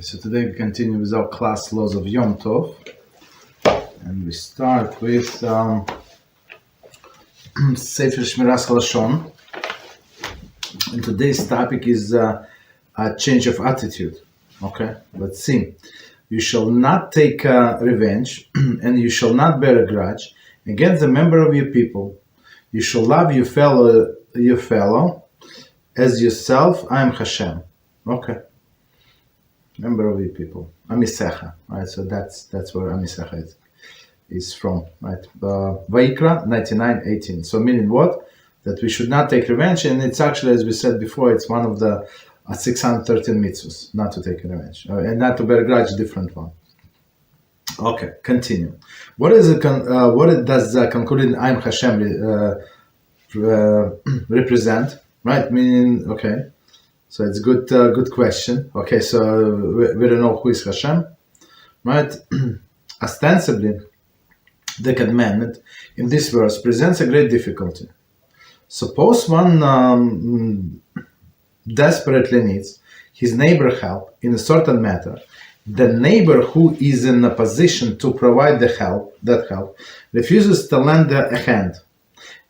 So today we continue with our class Laws of Yom Tov, and we start with Sefer Shmiras Haloshon, and today's topic is a change of attitude. Okay, let's see. You shall not take revenge, and you shall not bear a grudge against a member of your people. You shall love your fellow as yourself. I am Hashem. Okay. Member of your people, Amisecha, right? So that's where Amisecha is from, right? Vayikra 99:18. So meaning what? That we should not take revenge, and it's actually, as we said before, it's one of the 613 mitzvahs, not to take revenge, and not to bear a grudge, different one. Okay, continue. What does concluding I'm Hashem represent? Right? Meaning, okay. So it's good question. Okay, so we don't know who is Hashem, right? Ostensibly, the commandment in this verse presents a great difficulty. Suppose one desperately needs his neighbor help in a certain matter. The neighbor who is in a position to provide that help, refuses to lend a hand,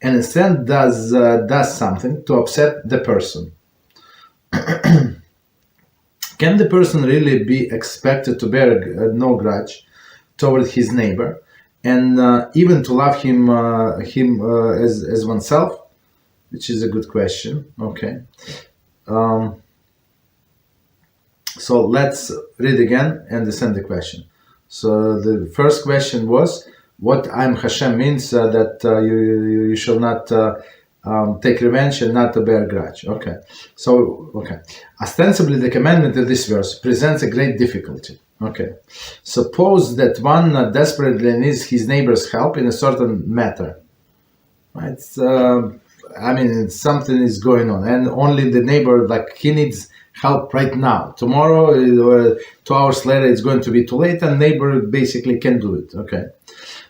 and instead does something to upset the person. Can the person really be expected to bear no grudge toward his neighbor, and even to love him as oneself? Which is a good question. Okay. So let's read again and understand the question. So the first question was, what I'm Hashem means that you shall not take revenge and not to bear a grudge. Okay. So, okay. Ostensibly, the commandment of this verse presents a great difficulty. Okay. Suppose that one desperately needs his neighbor's help in a certain matter. Right? Something is going on, and only the neighbor, he needs help right now. Tomorrow or 2 hours later, it's going to be too late, and neighbor basically can do it. Okay.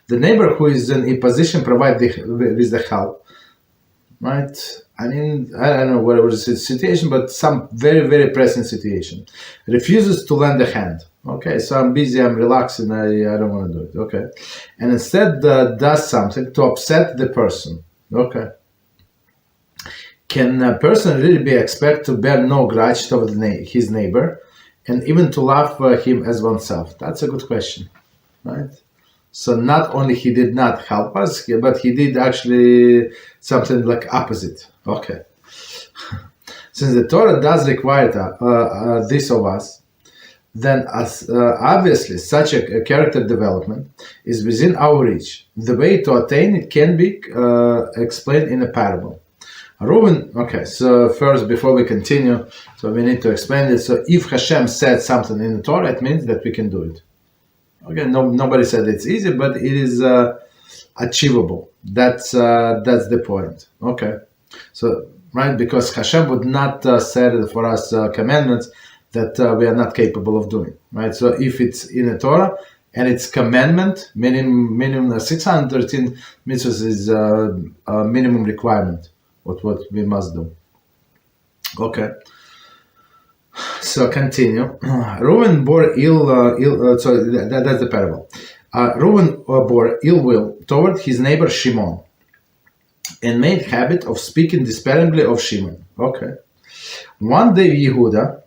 The neighbor who is in a position to provide with the help, right? I don't know whatever the situation, but some very, very pressing situation. Refuses to lend a hand. Okay, so I'm busy, I'm relaxing, I don't want to do it. Okay. And instead does something to upset the person. Okay. Can a person really be expected to bear no grudge toward his neighbor and even to love him as oneself? That's a good question, right? So not only he did not help us, but he did actually something like opposite. Okay. Since the Torah does require this of us, then obviously such a character development is within our reach. The way to attain it can be explained in a parable. Reuben, okay, so first, before we continue, so we need to explain it. So if Hashem said something in the Torah, it means that we can do it. Okay, nobody said it's easy, but it is achievable. That's the point. Okay, so right, because Hashem would not set for us commandments that we are not capable of doing. Right, so if it's in the Torah and it's commandment, minimum 613 mitzvahs is a minimum requirement. What we must do. Okay. So continue. Reuben bore so that's the parable. Reuben bore ill will toward his neighbor Shimon, and made habit of speaking disparagingly of Shimon. Okay. One day Yehuda,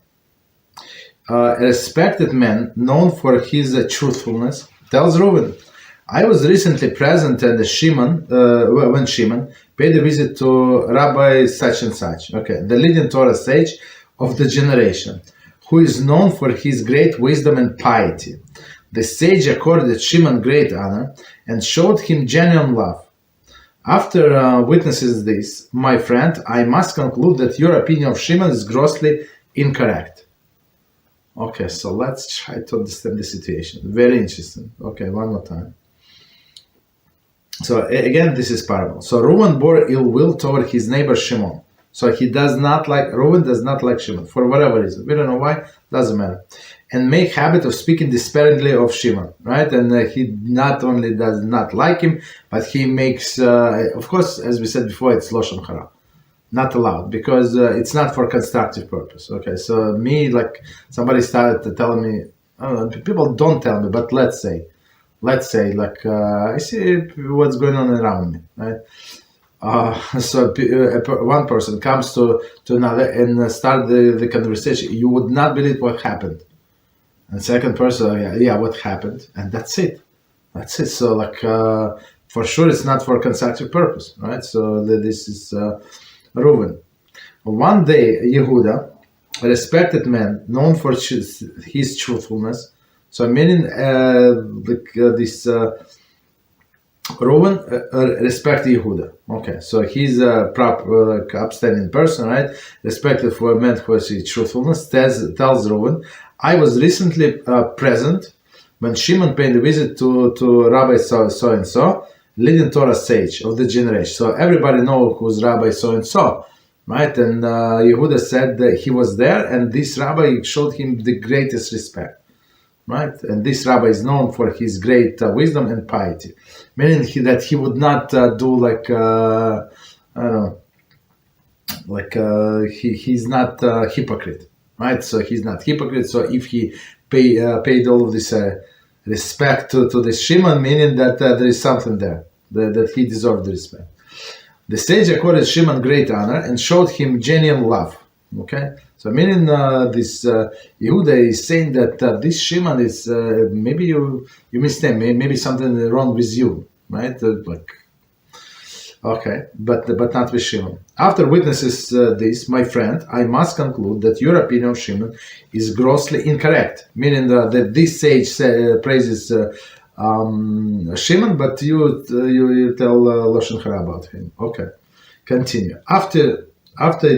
a respected man known for his truthfulness, tells Reuben, I was recently present at when Shimon paid a visit to Rabbi such and such, okay, the leading Torah sage of the generation, who is known for his great wisdom and piety. The sage accorded Shimon great honor and showed him genuine love. After witnessing this, my friend, I must conclude that your opinion of Shimon is grossly incorrect. Okay, so let's try to understand the situation. Very interesting. Okay, one more time. So again, this is parable. So Reuben bore ill will toward his neighbor Shimon. So Reuben does not like Shimon for whatever reason. We don't know why, doesn't matter. And make habit of speaking disparagingly of Shimon, right? And he not only does not like him, but he makes, of course, as we said before, it's Lashon Hara. not allowed, because it's not for constructive purpose. Okay, so me, like, somebody started telling me, I don't know, people don't tell me, but let's say, like, I see what's going on around me, right? So one person comes to another and start the conversation. You would not believe what happened. And second person, yeah, what happened? And that's it. So, like, for sure, it's not for constructive purpose, right? So this is Reuven. One day, Yehuda, a respected man, known for his truthfulness. So meaning, this Reuven respect Yehuda. Okay, so he's a proper, upstanding person, right? Respected for a man for his truthfulness. Tells Reuven, I was recently present when Shimon paid a visit to Rabbi so and so, leading Torah sage of the generation. So everybody knows who's Rabbi so and so, right? And Yehuda said that he was there, and this rabbi showed him the greatest respect, right? And this rabbi is known for his great wisdom and piety, meaning that he would not do like I don't know, like he's not hypocrite, right? So he's not hypocrite. So if he paid all of this respect to this Shimon, meaning that there is something there, that he deserved the respect. The sage accorded Shimon great honor and showed him genuine love. Okay, so meaning this Yehuda is saying that this Shimon is maybe you mistake, maybe something wrong with you, right? Like, okay, but not with Shimon. After witnesses this, my friend, I must conclude that your opinion of Shimon is grossly incorrect. Meaning that this sage praises Shimon, but you tell Lashon Hara about him. Okay, continue. After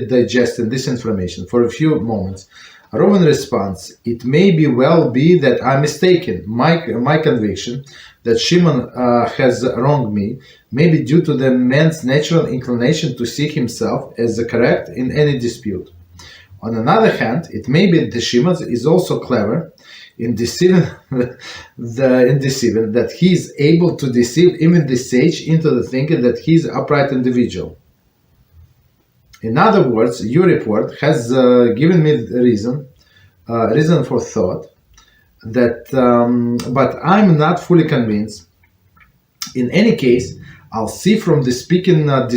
digesting this information for a few moments, Reuven responds, it may well be that I'm mistaken. My conviction that Shimon has wronged me may be due to the man's natural inclination to see himself as the correct in any dispute. On another hand, it may be that Shimon is also clever in deceiving that he is able to deceive even the sage into the thinking that he is an upright individual. In other words, your report has given me reason for thought that, but I'm not fully convinced. In any case, I'll cease from the speaking. I'll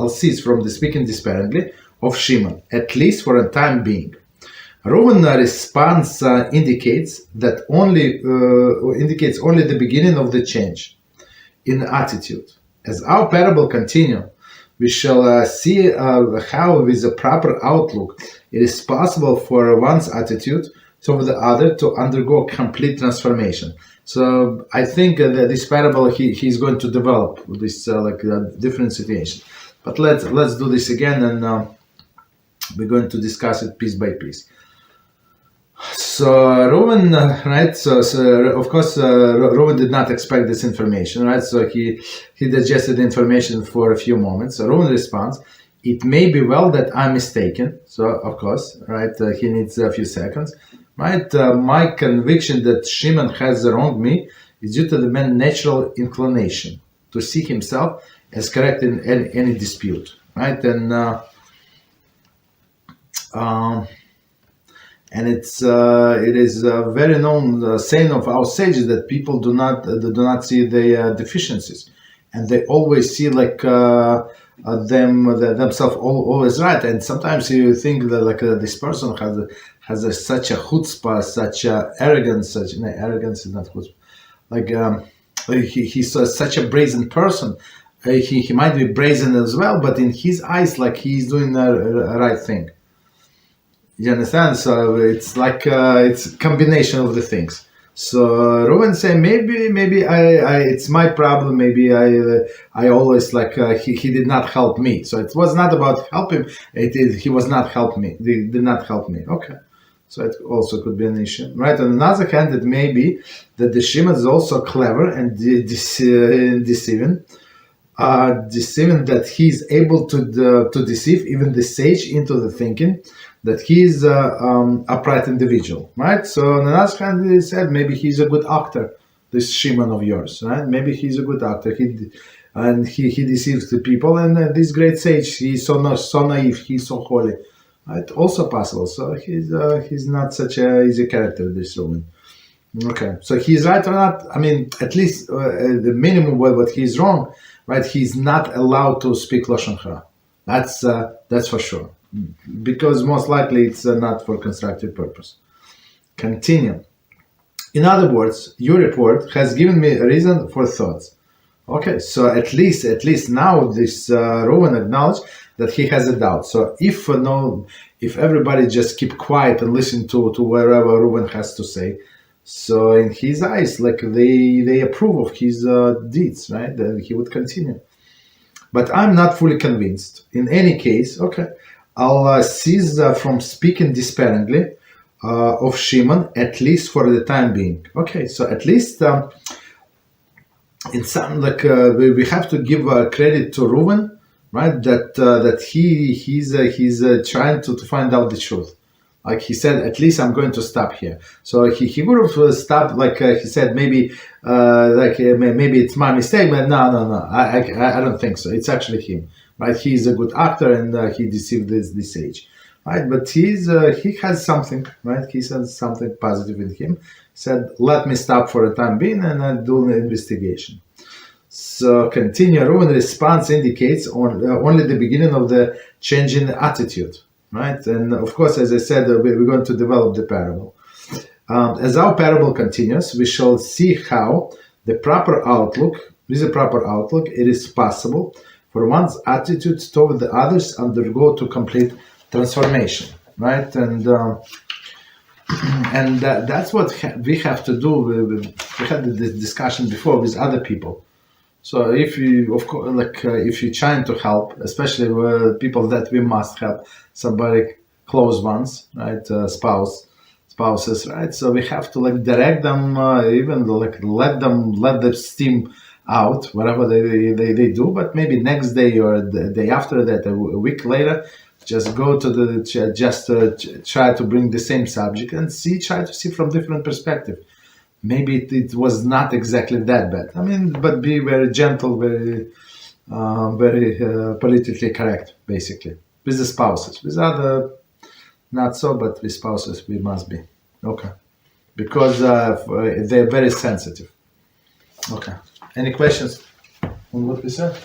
cease from the speaking disparagingly of Shimon, at least for a time being. Reuven's response indicates only the beginning of the change in attitude. As our parable continues, we shall see how, with a proper outlook, it is possible for one's attitude toward the other to undergo complete transformation. So I think that this parable he's going to develop this different situation. But let's do this again, and we're going to discuss it piece by piece. So Reuven, right? So of course, Reuven did not expect this information, right? So he digested the information for a few moments. So Reuven responds, "It may be well that I'm mistaken." So of course, right? He needs a few seconds, right? My conviction that Shimon has wronged me is due to the man's natural inclination to see himself as correct in any dispute, right? And it is a very known saying of our sages that people do not see their deficiencies, and they always see themselves always right. And sometimes you think that this person has such a chutzpah, such a arrogance, arrogance is not chutzpah. He's such a brazen person. He might be brazen as well, but in his eyes, he's doing the right thing. You understand? So it's it's a combination of the things. So Reuven say maybe I it's my problem. Maybe I always he did not help me. So it was not about helping. He was not help me. They did not help me. Okay. So it also could be an issue, right? On the other hand, it may be that the Shimon is also clever and deceiving. Deceiving that he's able to deceive even the sage into the thinking that he's upright individual, right? So on the other hand, he said maybe he's a good actor, this Shimon of yours, right? Maybe he's a good actor. and he deceives the people. And this great sage, he's so naive, he's so holy. Right? Also possible. So he's not such a easy character, this Reuven. Okay, so he's right or not? I mean, at least the minimum what he's wrong, right? He's not allowed to speak Lashon Hara. That's for sure, because most likely it's not for constructive purpose. Continue. In other words, your report has given me a reason for thoughts. Okay, so at least now this Reuven acknowledged that he has a doubt. So if everybody just keep quiet and listen to whatever Reuven has to say, so in his eyes, like they approve of his deeds, right? Then he would continue. But I'm not fully convinced. In any case, okay, I'll cease from speaking despairingly of Shimon, at least for the time being. Okay, so at least in some we have to give credit to Reuven, right? That he's trying to find out the truth. Like he said, at least I'm going to stop here. So he would have stopped, like he said, maybe maybe it's my mistake, but no, I don't think so. It's actually him, right? He's a good actor, and he deceived this sage, right? But he has something, right? He has something positive in him. He said, let me stop for a time being and do an investigation. So continue. Reuven's response indicates only the beginning of the change in attitude. Right, and of course, as I said, we're going to develop the parable. As our parable continues, we shall see how with a proper outlook, it is possible for one's attitude toward the others undergo to complete transformation. Right, and that's what we have to do. We had this discussion before with other people. So if you, of course, if you're trying to help, especially people that we must help, somebody close ones, right, spouses, right. So we have to direct them, even let them steam out whatever they do. But maybe next day or the day after that, a week later, just go to try to bring the same subject and try to see from different perspective. Maybe it was not exactly that bad. I mean, but be very gentle, very politically correct, basically. With the spouses. With other, not so, but with spouses we must be. Okay. Because they're very sensitive. Okay. Any questions on what we said?